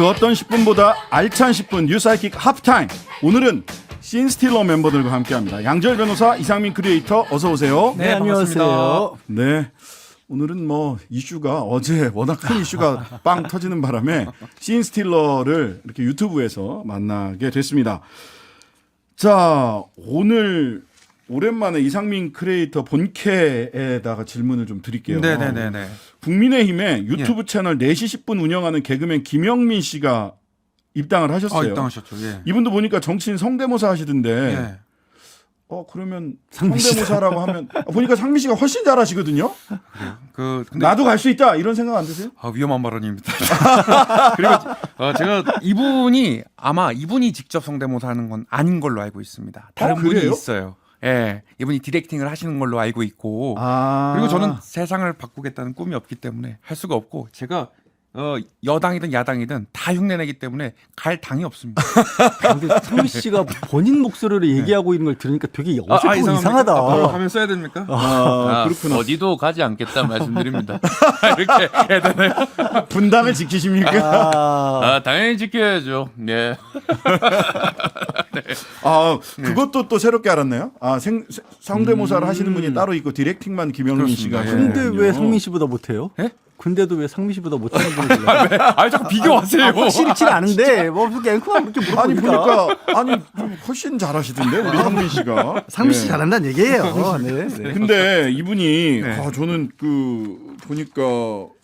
그 어떤 10분보다 알찬 10분 뉴사이킥 하프타임. 오늘은 씬스틸러 멤버들과 함께합니다. 양지열 변호사, 이상민 크리에이터 어서 오세요. 네, 안녕하세요. 네, 오늘은 뭐 이슈가 어제 워낙 큰 이슈가 빵 터지는 바람에 씬스틸러를 이렇게 유튜브에서 만나게 됐습니다. 자, 오늘 오랜만에 이상민 크리에이터 본캐에다가 질문을 좀 드릴게요. 네네네. 국민의힘에 유튜브 채널 4시 10분 운영하는 개그맨 김영민 씨가 입당을 하셨어요. 입당하셨죠. 예. 이분도 보니까 정치인 성대모사 하시던데. 예. 그러면 성대모사라고 하면 보니까 상민 씨가 훨씬 잘하시거든요. 근데 나도 갈 수 있다 이런 생각 안 드세요? 위험한 발언입니다. 그리고 제가 이분이 직접 성대모사 하는 건 아닌 걸로 알고 있습니다. 다른 분이 그래요? 있어요. 예, 이분이 디렉팅을 하시는 걸로 알고 있고, 그리고 저는 세상을 바꾸겠다는 꿈이 없기 때문에 할 수가 없고, 제가 여당이든 야당이든 다 흉내내기 때문에 갈 당이 없습니다. 근데 상민 씨가 본인 목소리로 얘기하고 있는 걸 들으니까 되게 어색하고 이상하다. 바로 화면 써야 됩니까? 그렇구나. 어디도 가지 않겠다 말씀드립니다. 이렇게 해야 되나요? 분당을 지키십니까? 당연히 지켜야죠. 네. 그것도 또 새롭게 알았네요. 성대모사를 하시는 분이 따로 있고 디렉팅만 김영민 씨가. 근데 왜 상민 씨보다 못해요? 예? 근데도 왜 상민 씨보다 못하는 분을 몰라요? 자꾸 비교하세요. 확실히 않은데 뭐 그렇게 앵커만 그렇게 아니 물어보니까 보니까 좀 훨씬 잘하시던데 우리 상민 씨가. 상민 씨 네. 잘한다는 얘기예요. 네. 근데 이분이 네. 저는 보니까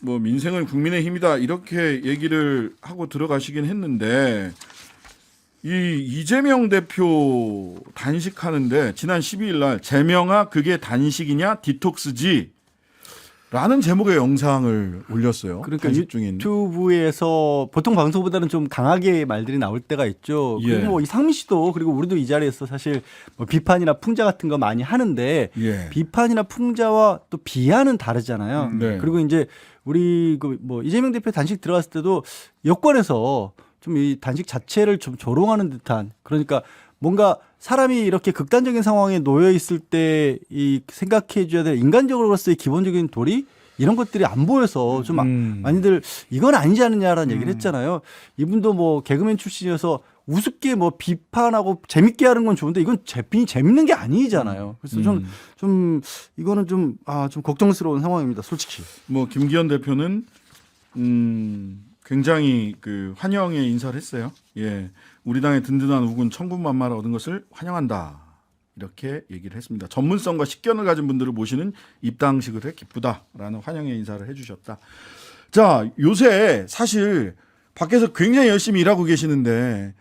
뭐 민생은 국민의 힘이다 이렇게 얘기를 하고 들어가시긴 했는데 이재명 대표 단식하는데 지난 12일 날 재명아 그게 단식이냐 디톡스지 라는 제목의 영상을 올렸어요. 그러니까 단식 중인. 유튜브에서 보통 방송보다는 좀 강하게 말들이 나올 때가 있죠. 예. 그리고 뭐 이상민 씨도 그리고 우리도 이 자리에서 사실 뭐 비판이나 풍자 같은 거 많이 하는데 예. 비판이나 풍자와 또 비하는 다르잖아요. 네. 그리고 이제 우리 뭐 이재명 대표 단식 들어갔을 때도 여권에서 좀 이 단식 자체를 좀 조롱하는 듯한, 그러니까 뭔가 사람이 이렇게 극단적인 상황에 놓여 있을 때 이 생각해 줘야 될 인간적으로서의 기본적인 도리 이런 것들이 안 보여서 좀 많이들 이건 아니지 않느냐라는 얘기를 했잖아요. 이분도 뭐 개그맨 출신이어서 우습게 뭐 비판하고 재밌게 하는 건 좋은데 이건 재밌는 게 아니잖아요. 그래서 좀 이거는 좀 걱정스러운 상황입니다, 솔직히. 뭐 김기현 대표는 굉장히 환영의 인사를 했어요. 예, 우리 당의 든든한 우군 천군만마를 얻은 것을 환영한다 이렇게 얘기를 했습니다. 전문성과 식견을 가진 분들을 모시는 입당식을 해 기쁘다라는 환영의 인사를 해주셨다. 자, 요새 사실 밖에서 굉장히 열심히 일하고 계시는데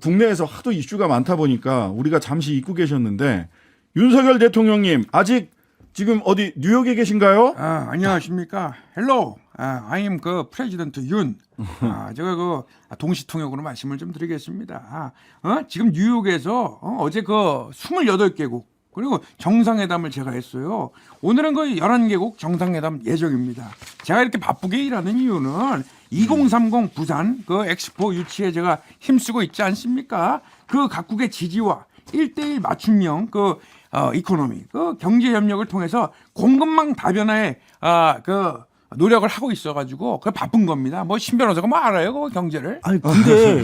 국내에서 하도 이슈가 많다 보니까 우리가 잠시 잊고 계셨는데 윤석열 대통령님 아직 지금 어디 뉴욕에 계신가요? 안녕하십니까. 헬로. I'm 프레지던트 윤. 제가 동시통역으로 말씀을 좀 드리겠습니다. 지금 뉴욕에서 어제 28개국 그리고 정상회담을 제가 했어요. 오늘은 11개국 정상회담 예정입니다. 제가 이렇게 바쁘게 일하는 이유는 2030 부산 엑스포 유치에 제가 힘쓰고 있지 않습니까? 그 각국의 지지와 1대1 맞춤형 이코노미, 경제 협력을 통해서 공급망 다변화에 노력을 하고 있어가지고 그 바쁜 겁니다. 뭐 신 변호사가 뭐 알아요, 그 경제를? 아니 근데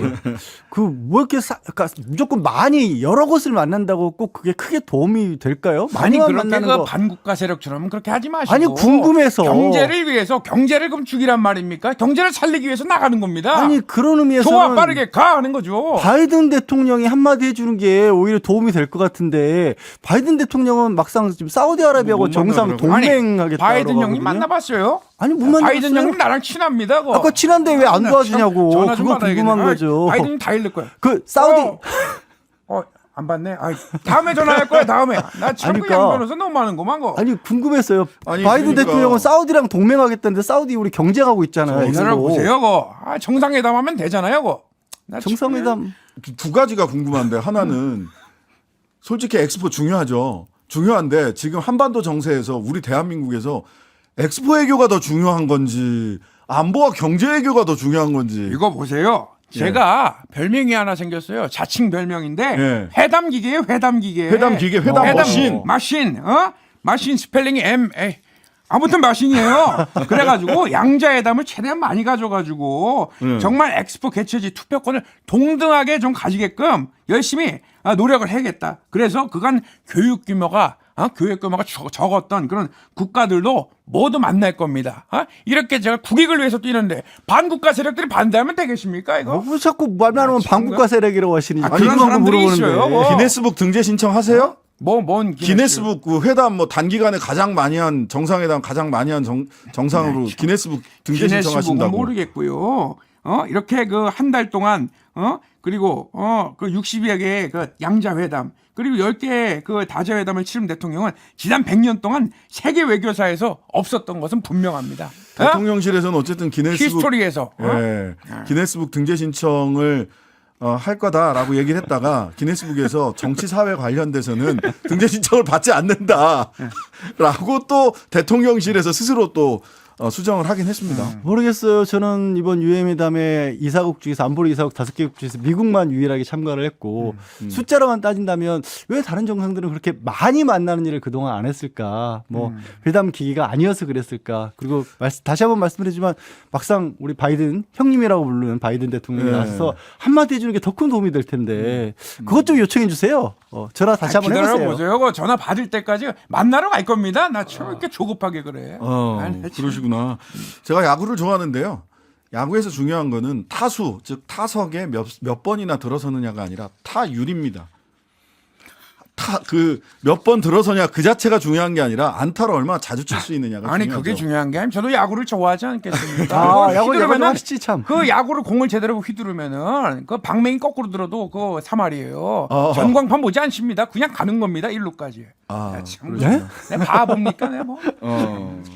뭐 이렇게 그러니까 무조건 많이 여러 곳을 만난다고 꼭 그게 크게 도움이 될까요? 아니 많이만 그렇게 만나는 거. 반국가 세력처럼 그렇게 하지 마시고. 아니 궁금해서. 경제를 위해서 경제를 그럼 죽이란 말입니까? 경제를 살리기 위해서 나가는 겁니다. 아니 그런 의미에서는 좋아 빠르게 가 하는 거죠. 바이든 대통령이 한마디 해주는 게 오히려 도움이 될 것 같은데 바이든 대통령은 막상 지금 사우디아라비아하고 못 정상 만나더라고요. 동맹하겠다고 바이든 형님 하거든요. 만나봤어요? 아니 못 만나봤어요. 바이든 형님 나랑 친합니다. 그거. 아까 친한데 왜 안 도와주냐고. 전화 좀 그거 받아야겠네. 궁금한 거죠. 바이든 다 잃을 거야. 그 사우디 안 받네. 다음에 전화할 거야. 다음에. 나 참고 그러니까. 양 변호사 너무 많은구만 거. 아니 궁금했어요. 아니, 바이든 그러니까. 대통령은 사우디랑 동맹하겠다는데 사우디 우리 경쟁하고 있잖아요. 기다려 보세요, 거. 정상회담하면 되잖아요, 거. 정상회담. 두 가지가 궁금한데 하나는 솔직히 엑스포 중요하죠. 중요한데 지금 한반도 정세에서 우리 대한민국에서 엑스포 외교가 더 중요한 건지 안보와 경제 외교가 더 중요한 건지. 이거 보세요. 제가 별명이 하나 생겼어요. 자칭 별명인데 예. 회담 기계예요. 회담 기계. 회담 기계, 회담 머신. 마신. 마신 스펠링이 아무튼 마신이에요. 그래가지고 양자회담을 최대한 많이 가져가지고 정말 엑스포 개최지 투표권을 동등하게 좀 가지게끔 열심히 노력을 해야겠다. 그래서 그간 교육 규모가 적었던 그런 국가들도 모두 만날 겁니다. 이렇게 제가 국익을 위해서 뛰는데 반국가 세력들이 반대하면 되겠습니까 이거? 왜 자꾸 말만 하면 반국가 세력이라고 하시는지 그런 그런 거 사람들이 있어요. 물어보는데. 뭐. 기네스북 등재 신청하세요? 뭔 기네스북 그 회담 뭐 단기간에 가장 많이 한 정상회담 가장 많이 한 정상으로 기네스북 등재 기네스북은 신청하신다고. 모르겠고요. 이렇게 그 한 달 동안 그리고 그 60여 개의 그 양자회담 그리고 10개의 그 다자회담을 치른 대통령은 지난 100년 동안 세계 외교사에서 없었던 것은 분명합니다. 대통령실에서는 어쨌든 기네스북 히스토리에서 기네스북 등재 신청을 할 거다라고 얘기를 했다가 기네스북에서 정치 사회 관련돼서는 등재 신청을 받지 않는다라고 또 대통령실에서 스스로 또 수정을 하긴 했습니다. 모르겠어요. 저는 이번 유엔회담에 이사국 중에서 안보리 이사국 5개국 중에서 미국만 유일하게 참가를 했고 숫자로만 따진다면 왜 다른 정상들은 그렇게 많이 만나는 일을 그동안 안 했을까? 뭐 회담 기기가 아니어서 그랬을까? 그리고 다시 한번 말씀드리지만 막상 우리 바이든 형님이라고 부르는 바이든 대통령이 네. 나서서 한마디 해주는 게 더 큰 도움이 될 텐데 그것 좀 요청해 주세요. 전화 다시 한번 해보세요. 기다려보세요. 그거 전화 받을 때까지 만나러 갈 겁니다. 나 저렇게 조급하게 그래. 아니, 참. 그러시구나. 제가 야구를 좋아하는데요. 야구에서 중요한 거는 타수, 즉 타석에 몇 번이나 들어서느냐가 아니라 타율입니다. 몇 번 들어서냐 그 자체가 중요한 게 아니라 안타를 얼마나 자주 칠 수 있느냐가 아니 중요하죠. 그게 중요한 게 아니면 저도 야구를 좋아하지 않겠습니까? 야구 휘두르면은 하시지 참. 그 야구를 공을 제대로 휘두르면은 그 방맹이 거꾸로 들어도 그 3할이에요. 어. 전광판 보지 않습니다. 그냥 가는 겁니다. 1루까지. 참, 네? 내가 바보입니까? 내가 뭐.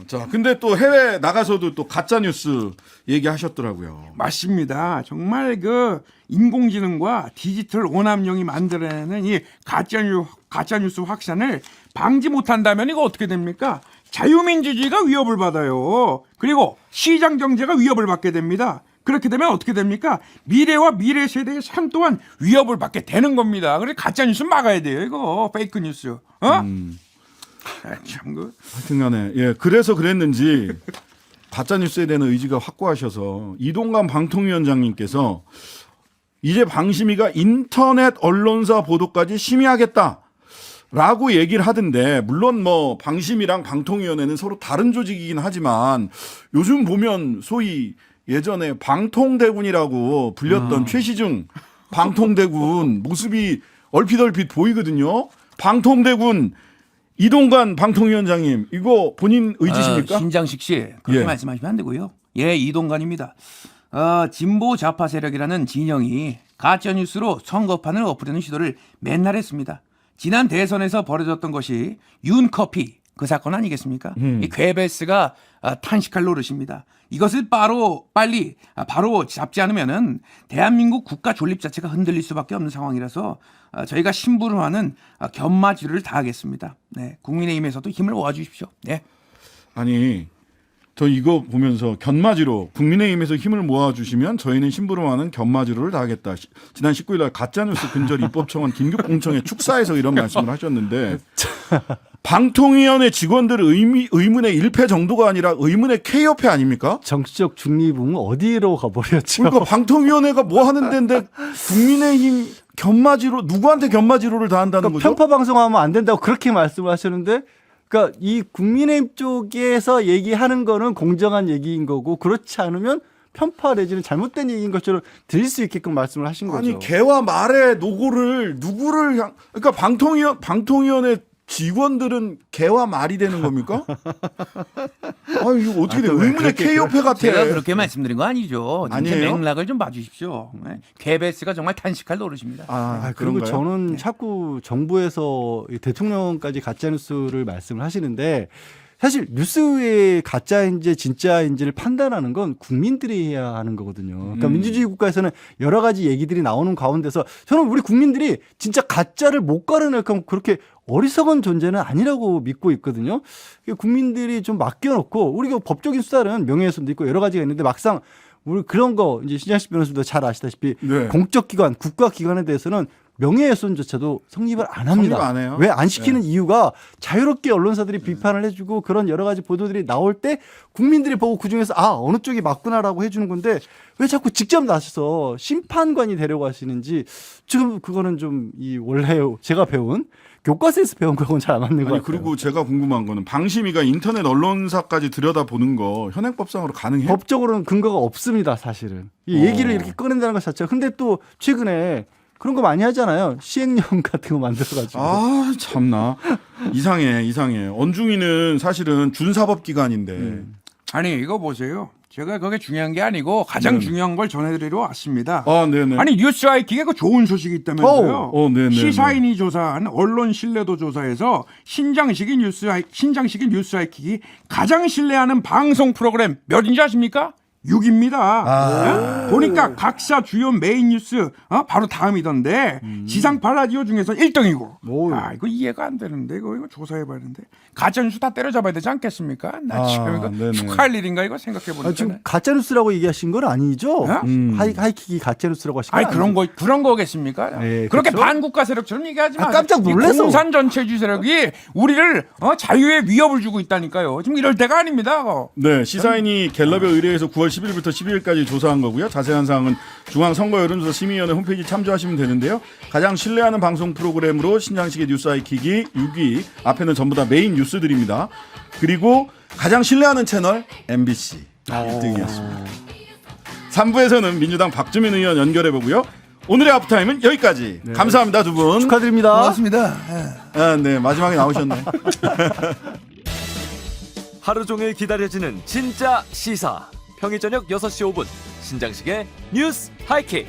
자, 근데 또 해외 나가서도 또 가짜 뉴스 얘기하셨더라고요. 맞습니다. 정말 그 인공지능과 디지털 오남용이 만들어내는 이 가짜뉴스 확산을 방지 못한다면 이거 어떻게 됩니까? 자유민주주의가 위협을 받아요. 그리고 시장 경제가 위협을 받게 됩니다. 그렇게 되면 어떻게 됩니까? 미래와 미래 세대의 삶 또한 위협을 받게 되는 겁니다. 그래서 가짜뉴스 막아야 돼요. 이거 페이크 뉴스. 참 그. 하여튼간에 그래서 그랬는지 가짜 뉴스에 대한 의지가 확고하셔서 이동관 방통위원장님께서 이제 방심위가 인터넷 언론사 보도까지 심의하겠다라고 얘기를 하던데 물론 뭐 방심위랑 방통위원회는 서로 다른 조직이긴 하지만 요즘 보면 소위 예전에 방통대군이라고 불렸던 최시중 방통대군 모습이 얼핏 보이거든요. 방통대군 이동관 방통위원장님 이거 본인 의지십니까? 신장식 씨 그렇게 예. 말씀하시면 안 되고요. 이동관입니다. 진보 좌파 세력이라는 진영이 가짜뉴스로 선거판을 엎으려는 시도를 맨날 했습니다. 지난 대선에서 벌어졌던 것이 윤커피 그 사건 아니겠습니까? 이 괴베스가 탄식할 노릇입니다. 이것을 빨리 잡지 않으면은 대한민국 국가 존립 자체가 흔들릴 수밖에 없는 상황이라서 저희가 심부름하는 견마지를 다하겠습니다. 네, 국민의힘에서도 힘을 모아주십시오. 네. 아니 저 이거 보면서 견마지로 국민의힘에서 힘을 모아주시면 저희는 심부름하는 견마지로를 다하겠다. 지난 19일 날 가짜뉴스 근절 입법청원 긴급공청회 축사에서 이런 말씀을 하셨는데 방통위원회 직원들 의문의 일패 정도가 아니라 의문의 K협회 아닙니까? 정치적 중립은 어디로 가버렸죠? 그러니까 방통위원회가 뭐 하는 데인데 국민의힘 견마지로 누구한테 견마지로를 다한다는 그러니까 거죠? 편파 방송하면 안 된다고 그렇게 말씀을 하시는데, 그러니까 이 국민의힘 쪽에서 얘기하는 거는 공정한 얘기인 거고 그렇지 않으면 편파 내지는 잘못된 얘기인 것처럼 들릴 수 있게끔 말씀을 하신 거죠. 아니 개와 말의 노고를 누구를 그러니까 방통위원회 직원들은 개와 말이 되는 겁니까? 아 이거 어떻게 돼? 의문의 K협회 같아. 제가 그렇게 말씀드린 거 아니죠. 진짜 아니에요? 맥락을 좀 봐주십시오. 네. 괴베스가 정말 탄식할 노릇입니다. 그리고 그런가요? 저는 네. 자꾸 정부에서 이 대통령까지 가짜 뉴스를 말씀을 하시는데 사실 뉴스의 가짜인지 진짜인지를 판단하는 건 국민들이 해야 하는 거거든요. 그러니까 민주주의 국가에서는 여러 가지 얘기들이 나오는 가운데서 저는 우리 국민들이 진짜 가짜를 못 가려낼 거면 그렇게 어리석은 존재는 아니라고 믿고 있거든요. 국민들이 좀 맡겨놓고 우리가 법적인 수사는 명예훼손도 있고 여러 가지가 있는데 막상 우리 그런 거 이제 신장식 변호사도 잘 아시다시피 네. 공적 기관, 국가 기관에 대해서는 명예훼손조차도 성립을 안 합니다. 성립 안 해요. 왜 안 시키는 이유가 자유롭게 언론사들이 비판을 해주고 그런 여러 가지 보도들이 나올 때 국민들이 보고 그중에서 어느 쪽이 맞구나라고 해주는 건데 왜 자꾸 직접 나서서 심판관이 되려고 하시는지 지금 그거는 좀 이 원래 제가 배운 교과서에서 배운 거하고는 잘 안 맞는 것 아니 같아요. 그리고 제가 궁금한 거는 방심위가 인터넷 언론사까지 들여다보는 거 현행법상으로 가능해요? 법적으로는 근거가 없습니다, 사실은. 이 얘기를 이렇게 꺼낸다는 것 자체가. 근데 또 최근에 그런 거 많이 하잖아요. 시행령 같은 거 만들어가지고. 아 참나 이상해. 언중위는 사실은 준사법기관인데 아니 이거 보세요. 제가 그게 중요한 게 아니고 가장 중요한 걸 전해드리러 왔습니다. 네네. 아니 뉴스아이킥에 그 좋은 소식이 있다면서요. 네네. 시사인이 조사한 언론 신뢰도 조사에서 신장식이 뉴스아이킥이 가장 신뢰하는 방송 프로그램 몇인지 아십니까? 6입니다. 보니까 각사 주요 메인 뉴스 바로 다음이던데 지상파 라디오 중에서 1등이고. 이거 이해가 안 되는데 이거 조사해봐야 되는데 가짜뉴스 다 때려잡아야 되지 않겠습니까? 나 지금 이거 네네. 축하할 일인가 이거 생각해보니까. 지금 가짜뉴스라고 얘기하신 건 아니죠? 하이킥이 가짜뉴스라고 하신 건 아니 아니죠? 그런 거겠습니까? 네, 그렇게 그렇죠? 반국가 세력처럼 얘기하지 마세요. 깜짝 놀랐어. 이 공산 전체주의 세력이 우리를 자유의 위협을 주고 있다니까요. 지금 이럴 때가 아닙니다. 네, 시사인이 갤럽에 의뢰해서 9월 10일부터 12일까지 조사한 거고요. 자세한 사항은 중앙선거 여론조사 심의위원회 홈페이지 참조하시면 되는데요. 가장 신뢰하는 방송 프로그램으로 신장식의 뉴스아이킥이 6위, 앞에는 전부 다 메인 뉴스들입니다. 그리고 가장 신뢰하는 채널 MBC 1등이었습니다. 3부에서는 민주당 박주민 의원 연결해보고요. 오늘의 아프타임은 여기까지. 감사합니다, 두 분. 축하드립니다. 고맙습니다. 네, 마지막에 나오셨네. 하루 종일 기다려지는 진짜 시사. 평일 저녁 6시 5분 신장식의 뉴스 하이킥.